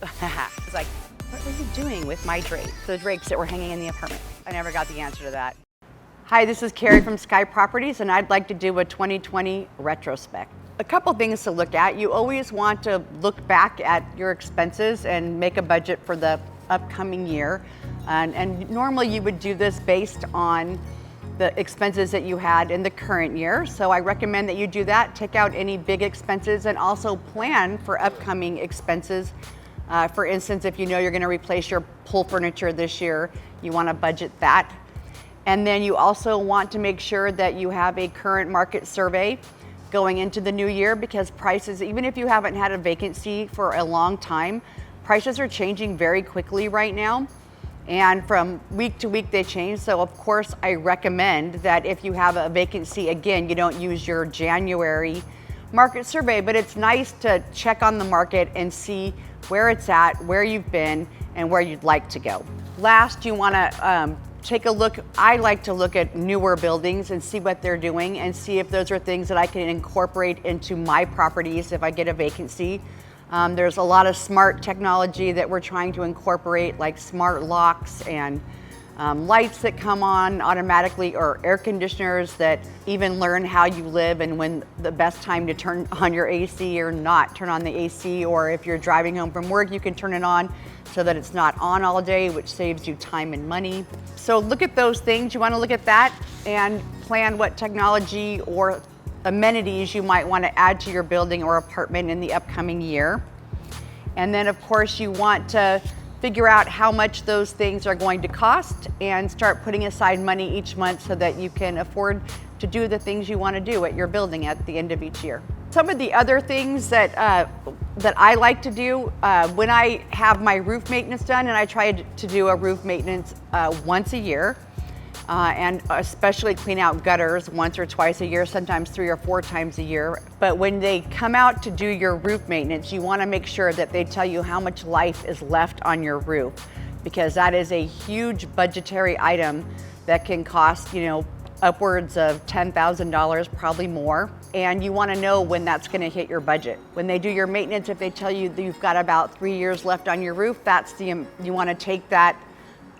It's like, what were you doing with my drapes? The drapes that were hanging in the apartment. I never got the answer to that. Hi, this is Kari from Sky Properties, and I'd like to do a 2020 retrospect. A couple things to look at. You always want to look back at your expenses and make a budget for the upcoming year. And normally you would do this based on the expenses that you had in the current year. So I recommend that you do that. Take out any big expenses and also plan for upcoming expenses. For instance, if you know you're going to replace your pool furniture this year, you want to budget that. And then you also want to make sure that you have a current market survey going into the new year, because prices, even if you haven't had a vacancy for a long time, prices are changing very quickly right now. And from week to week they change. So of course I recommend that if you have a vacancy, again, you don't use your January market survey, but it's nice to check on the market and see where it's at, where you've been, and where you'd like to go. Last, you want to take a look. I like to look at newer buildings and see what they're doing and see if those are things that I can incorporate into my properties if I get a vacancy. There's a lot of smart technology that we're trying to incorporate, like smart locks and lights that come on automatically, or air conditioners that even learn how you live and when the best time to turn on your AC or not turn on the AC, or if you're driving home from work, you can turn it on so that it's not on all day, which saves you time and money. So look at those things. You want to look at that and plan what technology or amenities you might want to add to your building or apartment in the upcoming year. And then of course you want to figure out how much those things are going to cost and start putting aside money each month so that you can afford to do the things you want to do at your building at the end of each year. Some of the other things that I like to do when I have my roof maintenance done, and I try to do a roof maintenance once a year, and especially clean out gutters once or twice a year, sometimes 3 or 4 times a year. But when they come out to do your roof maintenance, you want to make sure that they tell you how much life is left on your roof, because that is a huge budgetary item that can cost, upwards of $10,000, probably more. And you want to know when that's going to hit your budget. When they do your maintenance, if they tell you that you've got about 3 years left on your roof, you want to take that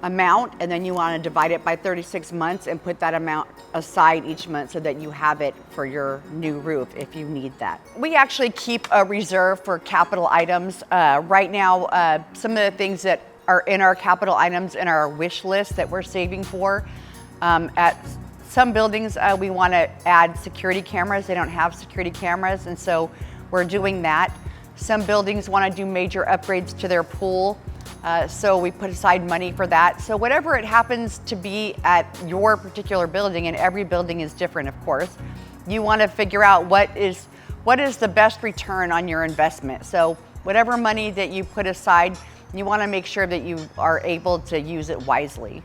amount and then you want to divide it by 36 months and put that amount aside each month so that you have it for your new roof if you need that. We actually keep a reserve for capital items. Right now, some of the things that are in our capital items in our wish list that we're saving for, at some buildings, we want to add security cameras. They don't have security cameras, and so we're doing that. Some buildings want to do major upgrades to their pool, so we put aside money for that. So whatever it happens to be at your particular building, and every building is different, of course, you want to figure out what is the best return on your investment. So whatever money that you put aside, you want to make sure that you are able to use it wisely.